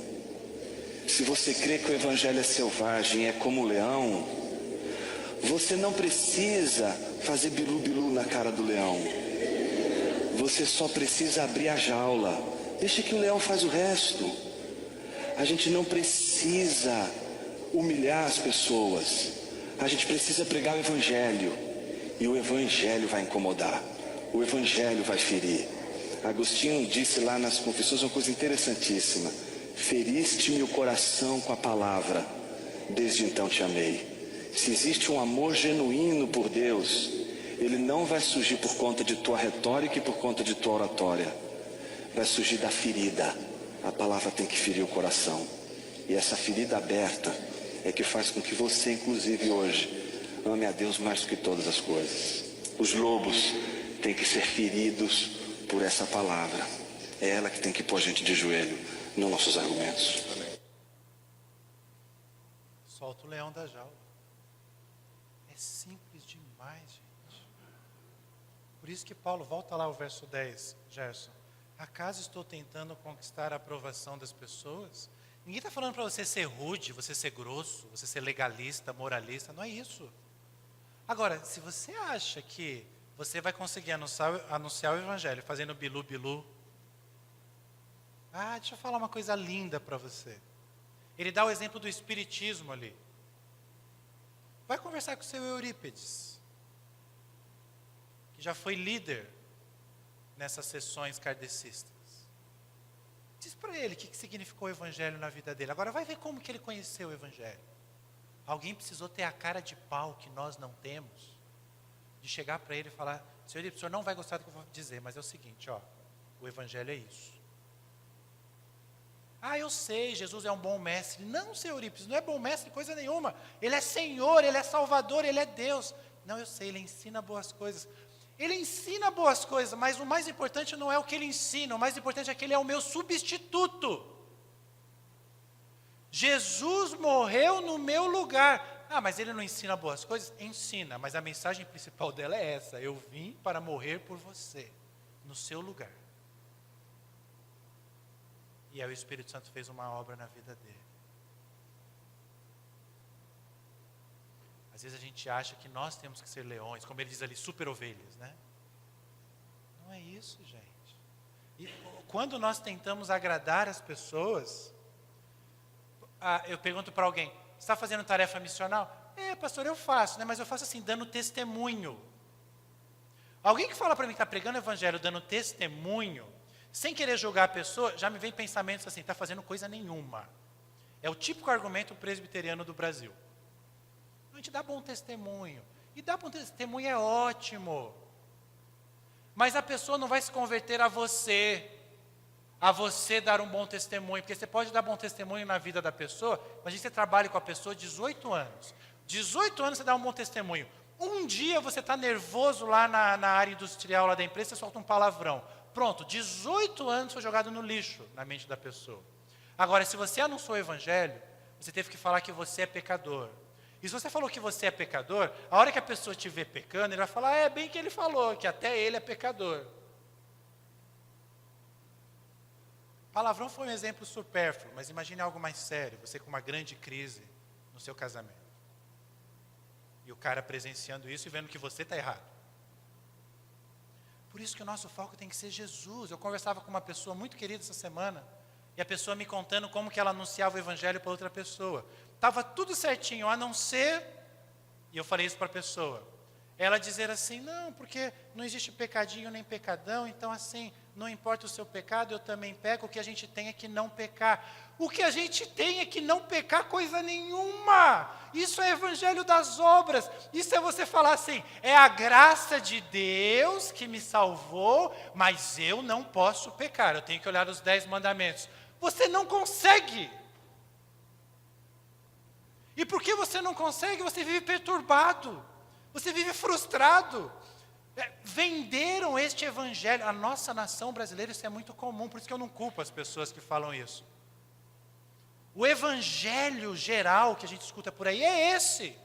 Se você crê que o evangelho é selvagem, é como o leão, você não precisa fazer bilu-bilu na cara do leão. Você só precisa abrir a jaula. Deixa que o leão faz o resto. A gente não precisa humilhar as pessoas. A gente precisa pregar o evangelho. E o evangelho vai incomodar. O evangelho vai ferir. Agostinho disse lá nas Confissões uma coisa interessantíssima: feriste-me o coração com a palavra, desde então te amei. Se existe um amor genuíno por Deus, ele não vai surgir por conta de tua retórica e por conta de tua oratória. Vai surgir da ferida. A palavra tem que ferir o coração. E essa ferida aberta é que faz com que você, inclusive hoje, ame a Deus mais do que todas as coisas. Os lobos têm que ser feridos por essa palavra. É ela que tem que pôr a gente de joelho, não nossos argumentos. Solta o leão da jaula. É simples demais, gente. Por isso que Paulo, volta lá ao verso 10, Gerson. Acaso estou tentando conquistar a aprovação das pessoas? Ninguém está falando para você ser rude, você ser grosso, você ser legalista, moralista, não é isso. Agora, se você acha que você vai conseguir anunciar o evangelho fazendo bilu-bilu, deixa eu falar uma coisa linda para você. Ele dá o exemplo do espiritismo ali. Vai conversar com o seu Eurípides, que já foi líder nessas sessões kardecistas. Diz para ele o que significou o evangelho na vida dele. Agora vai ver como que ele conheceu o evangelho. Alguém precisou ter a cara de pau que nós não temos, de chegar para ele e falar: senhor Eurípides, o senhor não vai gostar do que eu vou dizer, mas é o seguinte, o evangelho é isso. Ah, eu sei, Jesus é um bom mestre. Não, seu Eurípides, não é bom mestre coisa nenhuma. Ele é Senhor, Ele é Salvador, Ele é Deus. Não, eu sei, Ele ensina boas coisas. Ele ensina boas coisas, mas o mais importante não é o que Ele ensina, o mais importante é que Ele é o meu substituto. Jesus morreu no meu lugar. Ah, mas Ele não ensina boas coisas? Ensina, mas a mensagem principal dela é essa: eu vim para morrer por você, no seu lugar. E aí o Espírito Santo fez uma obra na vida dele. Às vezes a gente acha que nós temos que ser leões, como ele diz ali, super ovelhas, né? Não é isso, gente. E quando nós tentamos agradar as pessoas, eu pergunto para alguém: você está fazendo tarefa missional? É, pastor, eu faço, né? Mas eu faço assim, dando testemunho. Alguém que fala para mim que está pregando o evangelho, dando testemunho, sem querer julgar a pessoa, já me vem pensamentos assim: está fazendo coisa nenhuma. É o típico argumento presbiteriano do Brasil. A gente dá bom testemunho. E dar bom testemunho é ótimo. Mas a pessoa não vai se converter a você dar um bom testemunho. Porque você pode dar bom testemunho na vida da pessoa, mas você trabalha com a pessoa 18 anos. 18 anos você dá um bom testemunho. Um dia você está nervoso lá na área industrial lá da empresa, você solta um palavrão. Pronto, 18 anos foi jogado no lixo na mente da pessoa. Agora, se você anunciou o evangelho, você teve que falar que você é pecador. E se você falou que você é pecador, a hora que a pessoa te vê pecando, ele vai falar: é bem que ele falou, que até ele é pecador. Palavrão foi um exemplo supérfluo, mas imagine algo mais sério, você com uma grande crise no seu casamento. E o cara presenciando isso e vendo que você está errado. Por isso que o nosso foco tem que ser Jesus. Eu conversava com uma pessoa muito querida essa semana, e a pessoa me contando como que ela anunciava o evangelho para outra pessoa. Estava tudo certinho, a não ser, e eu falei isso para a pessoa, ela dizer assim: não, porque não existe pecadinho nem pecadão, então assim, não importa o seu pecado, eu também peco, o que a gente tem é que não pecar. O que a gente tem é que não pecar coisa nenhuma. Isso é evangelho das obras. Isso é você falar assim: é a graça de Deus que me salvou, mas eu não posso pecar, eu tenho que olhar os 10 mandamentos. Você não consegue. E porque você não consegue, você vive perturbado, você vive frustrado. Venderam este evangelho. A nossa nação brasileira, isso é muito comum, por isso que eu não culpo as pessoas que falam isso. O evangelho geral que a gente escuta por aí é esse.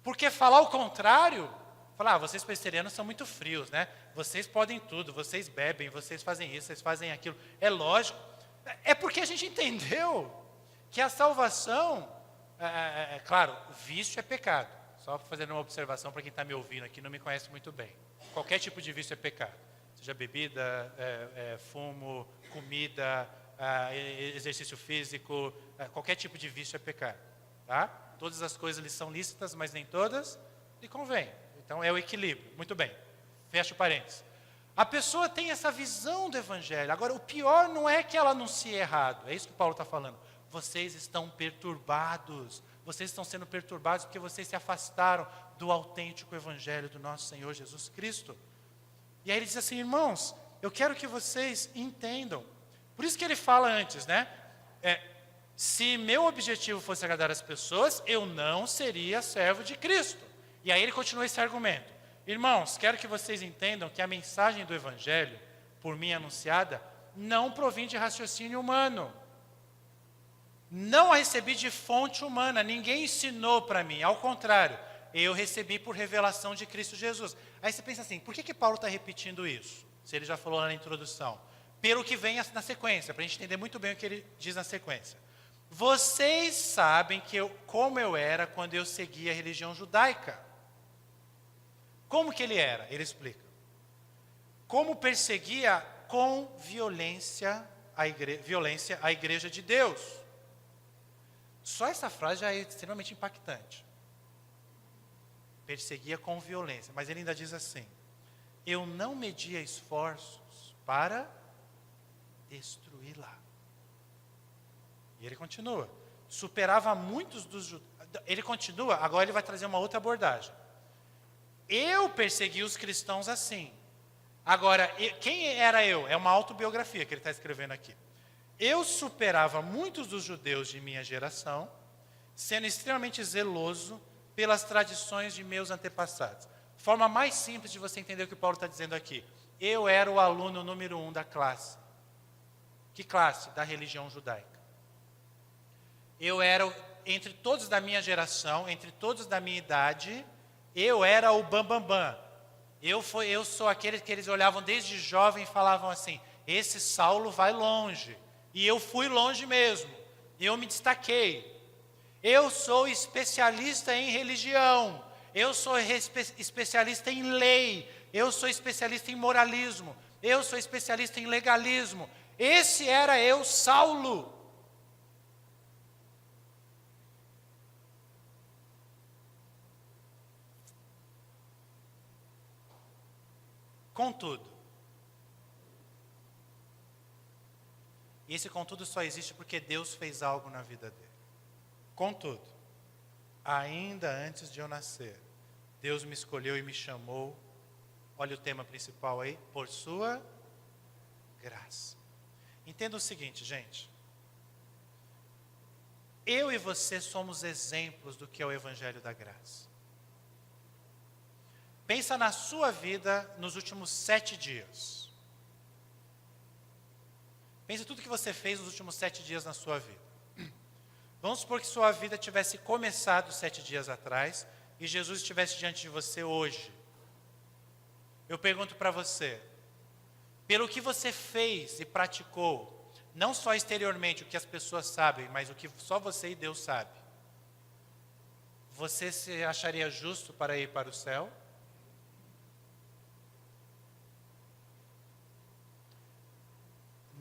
Porque falar o contrário, falar: vocês presbiterianos são muito frios, né? Vocês podem tudo, vocês bebem, vocês fazem isso, vocês fazem aquilo. É lógico. É porque a gente entendeu que a salvação, claro, vício é pecado. Só fazendo uma observação para quem está me ouvindo aqui, não me conhece muito bem. Qualquer tipo de vício é pecado. Seja bebida, fumo, comida, exercício físico, qualquer tipo de vício é pecado. Tá? Todas as coisas lhes são lícitas, mas nem todas lhe convêm. Então é o equilíbrio. Muito bem. Fecha o parênteses. A pessoa tem essa visão do evangelho. Agora, o pior não é que ela anuncie errado. É isso que Paulo está falando. Vocês estão perturbados. Vocês estão sendo perturbados porque vocês se afastaram do autêntico evangelho do nosso Senhor Jesus Cristo. E aí ele diz assim: irmãos, eu quero que vocês entendam. Por isso que ele fala antes, né? Se meu objetivo fosse agradar as pessoas, eu não seria servo de Cristo. E aí ele continua esse argumento. Irmãos, quero que vocês entendam que a mensagem do evangelho, por mim anunciada, não provém de raciocínio humano. Não a recebi de fonte humana, ninguém ensinou para mim, ao contrário, eu recebi por revelação de Cristo Jesus. Aí você pensa assim: por que Paulo está repetindo isso? Se ele já falou lá na introdução. Pelo que vem na sequência, para a gente entender muito bem o que ele diz na sequência. Vocês sabem como eu era quando eu seguia a religião judaica. Como que ele era? Ele explica. Como perseguia com violência a igreja de Deus. Só essa frase já é extremamente impactante. Perseguia com violência. Mas ele ainda diz assim: eu não media esforços para destruí-la. E ele continua. Superava muitos dos judeus. Ele continua, agora ele vai trazer uma outra abordagem. Eu persegui os cristãos assim. Agora, quem era eu? É uma autobiografia que ele está escrevendo aqui. Eu superava muitos dos judeus de minha geração, sendo extremamente zeloso pelas tradições de meus antepassados. Forma mais simples de você entender o que Paulo está dizendo aqui. Eu era o aluno número 1 da classe. Que classe? Da religião judaica. Eu era, entre todos da minha geração, entre todos da minha idade, eu era o bambambam. Eu sou aquele que eles olhavam desde jovem e falavam assim, esse Saulo vai longe. E eu fui longe mesmo. Eu me destaquei. Eu sou especialista em religião. Eu sou especialista em lei. Eu sou especialista em moralismo. Eu sou especialista em legalismo. Esse era eu, Saulo. Contudo, e esse contudo só existe porque Deus fez algo na vida dele. Contudo, ainda antes de eu nascer, Deus me escolheu e me chamou, olha o tema principal aí, por sua graça. Entenda o seguinte, gente. Eu e você somos exemplos do que é o Evangelho da Graça. Pensa na sua vida nos últimos 7 dias. Pensa tudo que você fez nos últimos 7 dias na sua vida. Vamos supor que sua vida tivesse começado 7 dias atrás e Jesus estivesse diante de você hoje. Eu pergunto para você, pelo que você fez e praticou, não só exteriormente o que as pessoas sabem, mas o que só você e Deus sabem, você se acharia justo para ir para o céu?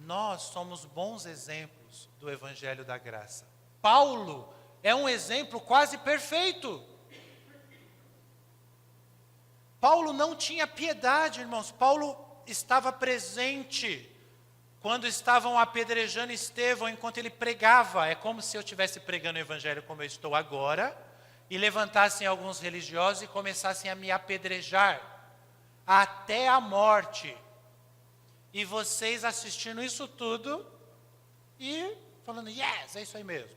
Nós somos bons exemplos do Evangelho da Graça. Paulo é um exemplo quase perfeito. Paulo não tinha piedade, irmãos. Paulo estava presente quando estavam apedrejando Estevão enquanto ele pregava. É como se eu estivesse pregando o Evangelho como eu estou agora, e levantassem alguns religiosos e começassem a me apedrejar até a morte. E vocês assistindo isso tudo e falando, yes, é isso aí mesmo.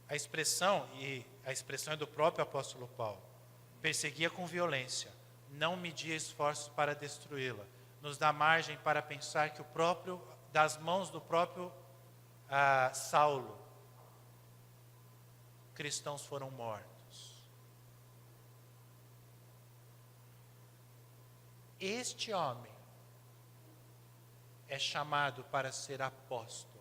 A expressão é do próprio apóstolo Paulo. Perseguia com violência, não media esforços para destruí-la. Nos dá margem para pensar que das mãos do próprio Saulo, cristãos foram mortos. Este homem é chamado para ser apóstolo.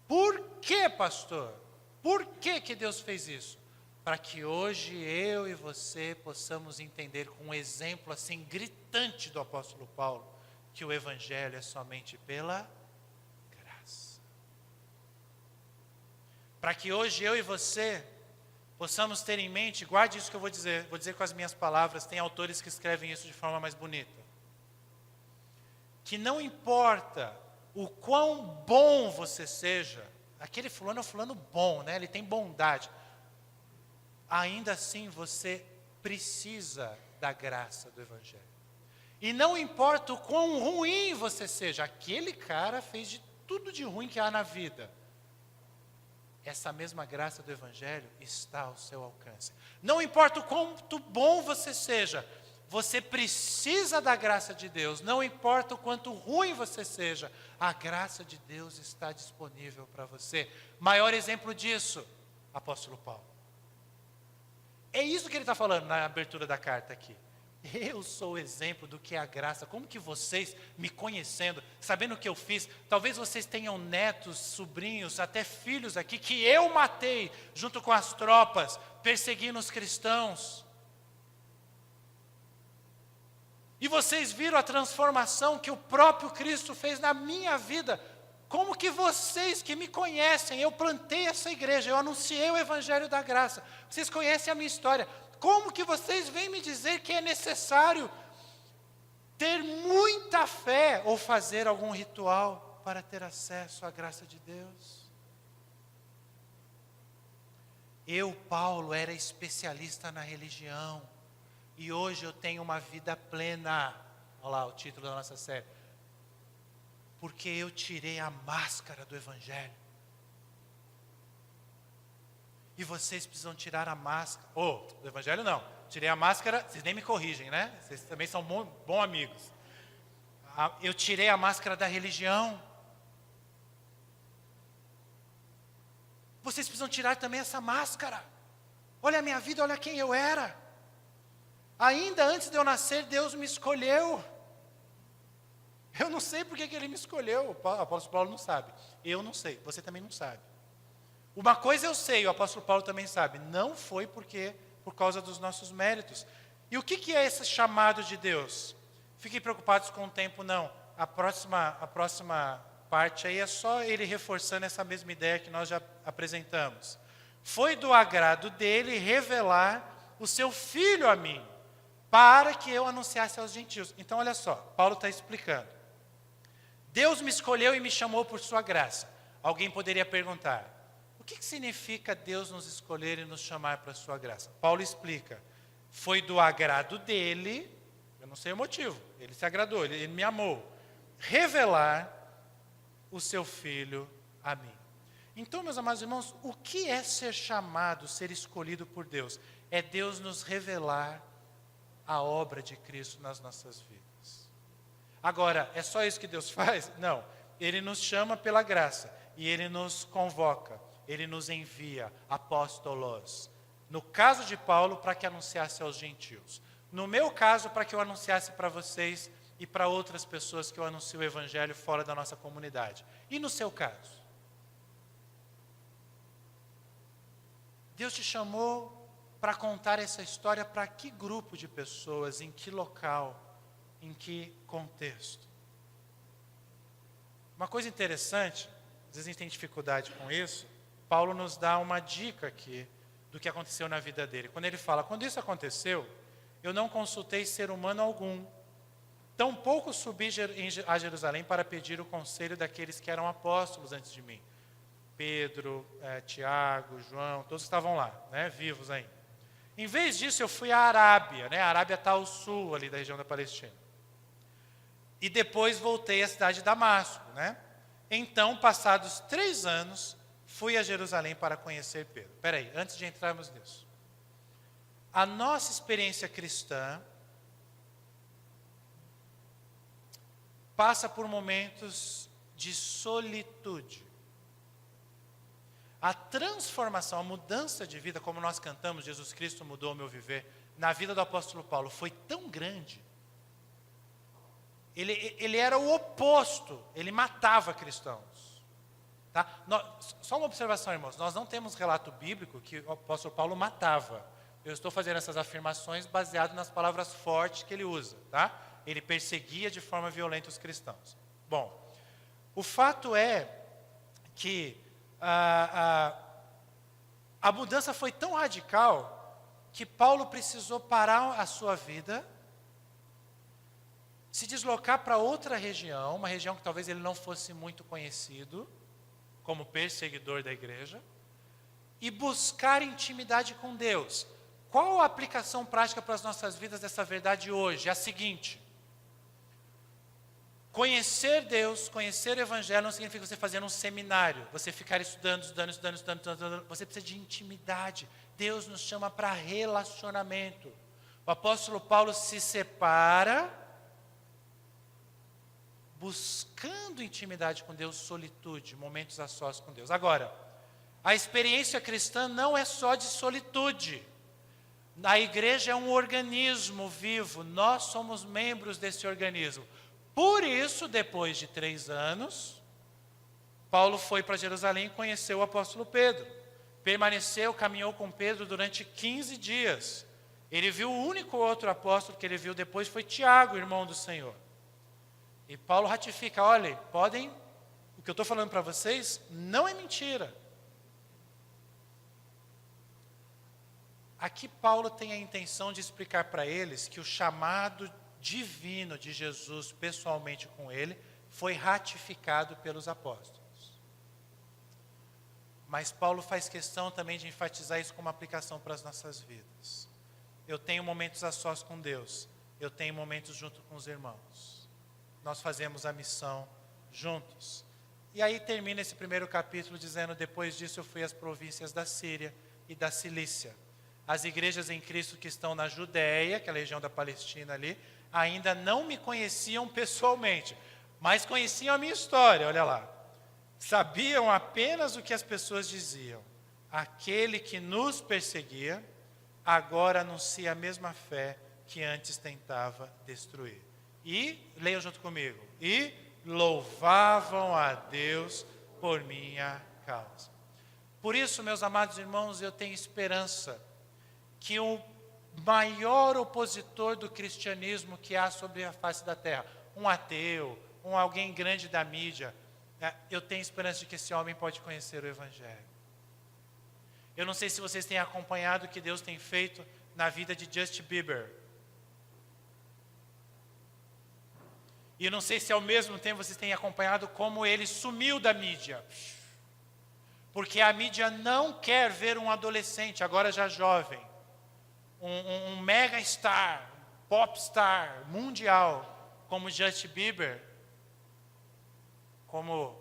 Por que, pastor? Por que Deus fez isso? Para que hoje eu e você possamos entender com um exemplo assim gritante do apóstolo Paulo, que o Evangelho é somente pela graça. Para que hoje eu e você possamos ter em mente, guarde isso que eu vou dizer com as minhas palavras, tem autores que escrevem isso de forma mais bonita. Que não importa o quão bom você seja, aquele fulano é um fulano bom, né? Ele tem bondade. Ainda assim você precisa da graça do Evangelho. E não importa o quão ruim você seja, aquele cara fez de tudo de ruim que há na vida. Essa mesma graça do Evangelho está ao seu alcance. Não importa o quanto bom você seja, você precisa da graça de Deus. Não importa o quanto ruim você seja, a graça de Deus está disponível para você. Maior exemplo disso, apóstolo Paulo. É isso que ele está falando na abertura da carta aqui. Eu sou o exemplo do que é a graça. Como que vocês, me conhecendo, sabendo o que eu fiz, talvez vocês tenham netos, sobrinhos, até filhos aqui, que eu matei junto com as tropas, perseguindo os cristãos. E vocês viram a transformação que o próprio Cristo fez na minha vida. Como que vocês que me conhecem, eu plantei essa igreja, eu anunciei o Evangelho da Graça. Vocês conhecem a minha história. Como que vocês vêm me dizer que é necessário ter muita fé ou fazer algum ritual para ter acesso à graça de Deus? Eu, Paulo, era especialista na religião e hoje eu tenho uma vida plena. Olha lá o título da nossa série. Porque eu tirei a máscara do Evangelho. E vocês precisam tirar a máscara. Do Evangelho não. Tirei a máscara, vocês nem me corrigem, né? Vocês também são bons amigos. Eu tirei a máscara da religião. Vocês precisam tirar também essa máscara. Olha a minha vida, olha quem eu era. Ainda antes de eu nascer, Deus me escolheu. Eu não sei porque que Ele me escolheu. O apóstolo Paulo não sabe. Eu não sei, você também não sabe. Uma coisa eu sei, o apóstolo Paulo também sabe. Não foi por causa dos nossos méritos. E o que é esse chamado de Deus? Fiquem preocupados com o tempo, não. A próxima parte aí é só ele reforçando essa mesma ideia que nós já apresentamos. Foi do agrado dele revelar o seu Filho a mim, para que eu anunciasse aos gentios. Então, olha só, Paulo está explicando. Deus me escolheu e me chamou por sua graça. Alguém poderia perguntar, o que significa Deus nos escolher e nos chamar para sua graça? Paulo explica, foi do agrado dele, eu não sei o motivo, ele se agradou, ele me amou, revelar o seu Filho a mim. Então, meus amados irmãos, o que é ser chamado, ser escolhido por Deus? É Deus nos revelar a obra de Cristo nas nossas vidas. Agora, é só isso que Deus faz? Não. Ele nos chama pela graça e Ele nos convoca, Ele nos envia apóstolos. No caso de Paulo, para que anunciasse aos gentios. No meu caso, para que eu anunciasse para vocês e para outras pessoas que eu anuncio o Evangelho fora da nossa comunidade. E no seu caso? Deus te chamou para contar essa história para que grupo de pessoas, em que local, em que contexto? Uma coisa interessante, às vezes a gente tem dificuldade com isso, Paulo nos dá uma dica aqui do que aconteceu na vida dele. Quando ele fala, quando isso aconteceu, eu não consultei ser humano algum, tampouco subi a Jerusalém para pedir o conselho daqueles que eram apóstolos antes de mim. Pedro, Tiago, João, todos estavam lá, né, vivos ainda. Em vez disso, eu fui à Arábia, né? A Arábia está ao sul ali da região da Palestina. E depois voltei à cidade de Damasco, né? Então, passados 3 anos, fui a Jerusalém para conhecer Pedro. Espera aí, antes de entrarmos nisso. A nossa experiência cristã passa por momentos de solitude. A transformação, a mudança de vida, como nós cantamos, Jesus Cristo mudou o meu viver, na vida do apóstolo Paulo foi tão grande. Ele era o oposto, ele matava cristãos. Tá? Só uma observação, irmãos, nós não temos relato bíblico que o apóstolo Paulo matava. Eu estou fazendo essas afirmações baseado nas palavras fortes que ele usa. Tá? Ele perseguia de forma violenta os cristãos. Bom, o fato é que a mudança foi tão radical que Paulo precisou parar a sua vida, se deslocar para outra região, uma região que talvez ele não fosse muito conhecido, como perseguidor da igreja, e buscar intimidade com Deus. Qual a aplicação prática para as nossas vidas dessa verdade hoje? É a seguinte: conhecer Deus, conhecer o Evangelho não significa você fazer um seminário, você ficar estudando. Você precisa de intimidade. Deus nos chama para relacionamento. O apóstolo Paulo se separa, buscando intimidade com Deus, solitude, momentos a sós com Deus. Agora, a experiência cristã não é só de solitude. A igreja é um organismo vivo, nós somos membros desse organismo. Por isso, depois de 3 anos, Paulo foi para Jerusalém e conheceu o apóstolo Pedro. Permaneceu, caminhou com Pedro durante 15 dias. Ele viu o único outro apóstolo que ele viu depois foi Tiago, irmão do Senhor. E Paulo ratifica, olha, o que eu estou falando para vocês não é mentira. Aqui Paulo tem a intenção de explicar para eles que o chamado divino de Jesus pessoalmente com ele foi ratificado pelos apóstolos. Mas Paulo faz questão também de enfatizar isso como aplicação para as nossas vidas. Eu tenho momentos a sós com Deus, eu tenho momentos junto com os irmãos. Nós fazemos a missão juntos. E aí termina esse primeiro capítulo dizendo: depois disso eu fui às províncias da Síria e da Cilícia. As igrejas em Cristo que estão na Judéia, aquela região da Palestina ali, ainda não me conheciam pessoalmente, mas conheciam a minha história, olha lá. Sabiam apenas o que as pessoas diziam. Aquele que nos perseguia, agora anuncia a mesma fé que antes tentava destruir. E, leiam junto comigo, e louvavam a Deus por minha causa. Por isso, meus amados irmãos, eu tenho esperança que o maior opositor do cristianismo que há sobre a face da terra, um ateu, alguém grande da mídia, eu tenho esperança de que esse homem pode conhecer o Evangelho. Eu não sei se vocês têm acompanhado o que Deus tem feito na vida de Justin Bieber. E eu não sei se ao mesmo tempo vocês têm acompanhado como ele sumiu da mídia. Porque a mídia não quer ver um adolescente, agora já jovem, um mega star, popstar mundial, como Justin Bieber, como,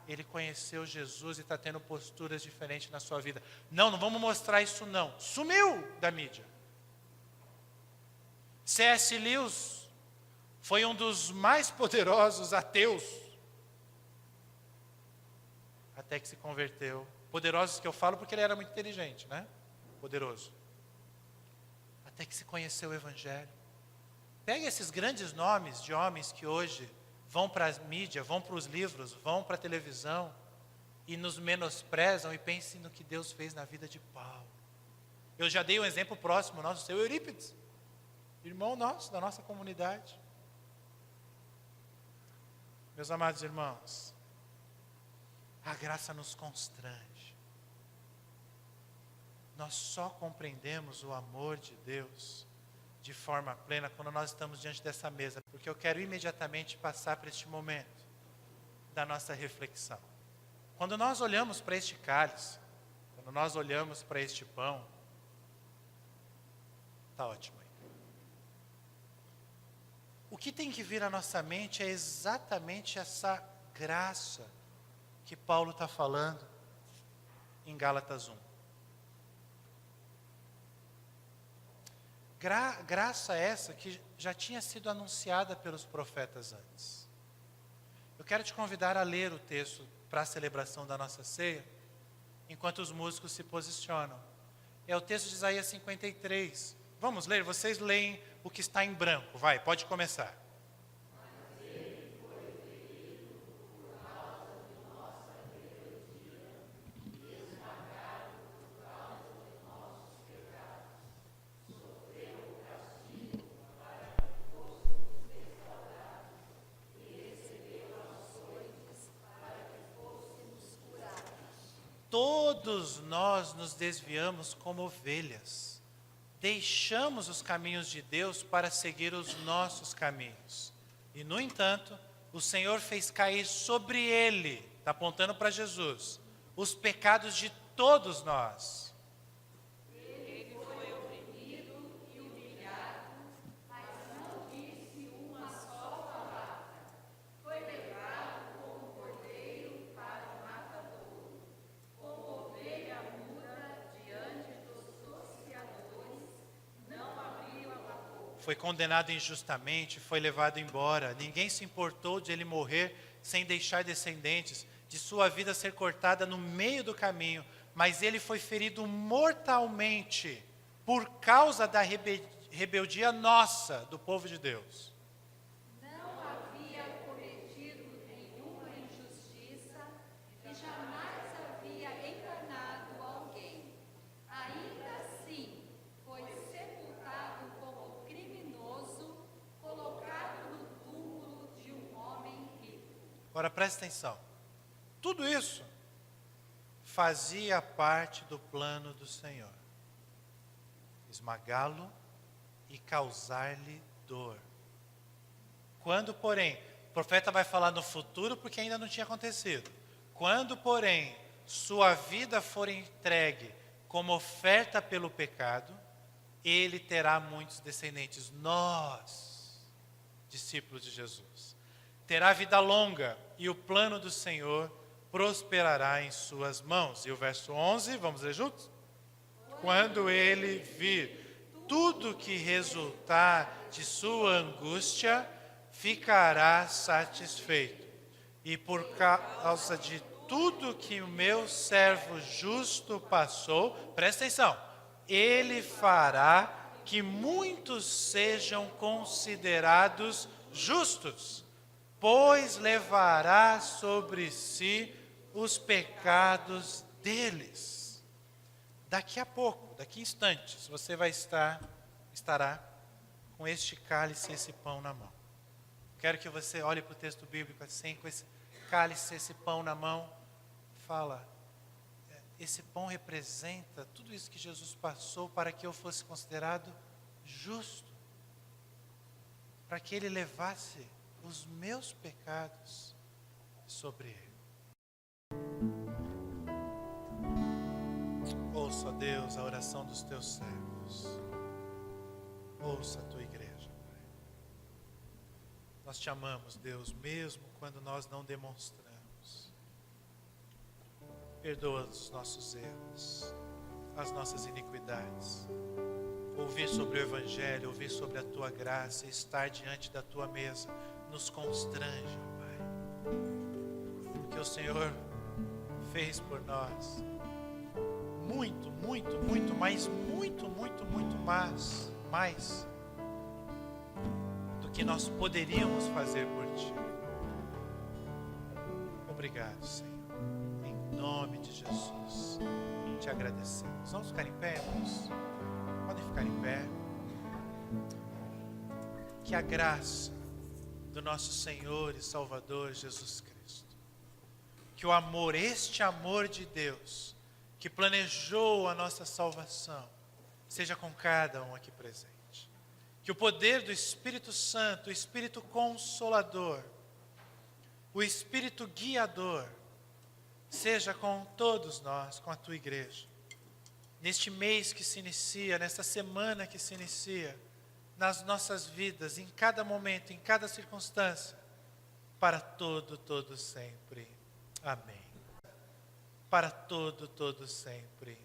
ele conheceu Jesus e está tendo posturas diferentes na sua vida. Não vamos mostrar isso não. Sumiu da mídia. C.S. Lewis foi um dos mais poderosos ateus, até que se converteu. Poderosos que eu falo porque ele era muito inteligente, né? Poderoso. Até que se conheceu o Evangelho. Pega esses grandes nomes de homens que hoje vão para a mídia, vão para os livros, vão para a televisão e nos menosprezam, e pensem no que Deus fez na vida de Paulo. Eu já dei um exemplo próximo nosso, o seu Eurípides, irmão nosso, da nossa comunidade. Meus amados irmãos, a graça nos constrange. Nós só compreendemos o amor de Deus de forma plena quando nós estamos diante dessa mesa, porque eu quero imediatamente passar para este momento da nossa reflexão. Quando nós olhamos para este cálice, quando nós olhamos para este pão, está ótimo aí. O que tem que vir à nossa mente é exatamente essa graça que Paulo está falando em Gálatas 1. Graça essa que já tinha sido anunciada pelos profetas antes. Eu quero te convidar a ler o texto para a celebração da nossa ceia, enquanto os músicos se posicionam. É o texto de Isaías 53. Vamos ler? Vocês leem o que está em branco. Vai, pode começar. Todos nós nos desviamos como ovelhas, deixamos os caminhos de Deus para seguir os nossos caminhos. E, no entanto, o Senhor fez cair sobre ele, está apontando para Jesus, os pecados de todos nós. Ele foi oprimido e humilhado, mas não disse uma só palavra. Foi levado como cordeiro para o matadouro, como ovelha muda diante dos tosquiadores, não abriu a boca. Foi condenado injustamente, foi levado embora. Ninguém se importou de ele morrer sem deixar descendentes, de sua vida ser cortada no meio do caminho, mas ele foi ferido mortalmente por causa da rebeldia nossa, do povo de Deus. Não havia cometido nenhuma injustiça e jamais havia enganado alguém. Ainda assim, foi sepultado como criminoso, colocado no túmulo de um homem rico. Agora presta atenção. Tudo isso fazia parte do plano do Senhor. Esmagá-lo e causar-lhe dor. Quando, porém, o profeta vai falar no futuro porque ainda não tinha acontecido. Quando, porém, sua vida for entregue como oferta pelo pecado, ele terá muitos descendentes. Nós, discípulos de Jesus, terá vida longa e o plano do Senhor prosperará em suas mãos. E o verso 11, vamos ler juntos? Quando ele vir tudo que resultar de sua angústia, ficará satisfeito. E por causa de tudo que o meu servo justo passou, presta atenção, ele fará que muitos sejam considerados justos, pois levará sobre si os pecados deles. Daqui a pouco, daqui a instantes, você estará com este cálice e esse pão na mão. Quero que você olhe para o texto bíblico assim, com esse cálice e esse pão na mão. Fala, esse pão representa tudo isso que Jesus passou para que eu fosse considerado justo. Para que ele levasse os meus pecados sobre ele. Ouça, Deus, a oração dos teus servos. Ouça a tua igreja, Pai. Nós te amamos, Deus, mesmo quando nós não demonstramos. Perdoa os nossos erros, as nossas iniquidades. Ouvir sobre o Evangelho, ouvir sobre a tua graça, estar diante da tua mesa, nos constrange, Pai. Porque o Senhor fez por nós muito, muito, muito, mas muito, muito, muito mais do que nós poderíamos fazer por Ti. Obrigado, Senhor. Em nome de Jesus, te agradecemos. Vamos ficar em pé, irmãos? Podem ficar em pé. Que a graça do nosso Senhor e Salvador Jesus Cristo, que o amor, este amor de Deus, que planejou a nossa salvação, seja com cada um aqui presente. Que o poder do Espírito Santo, o Espírito Consolador, o Espírito Guiador, seja com todos nós, com a tua igreja. Neste mês que se inicia, nesta semana que se inicia, nas nossas vidas, em cada momento, em cada circunstância, para todo sempre. Amém. Para todo sempre.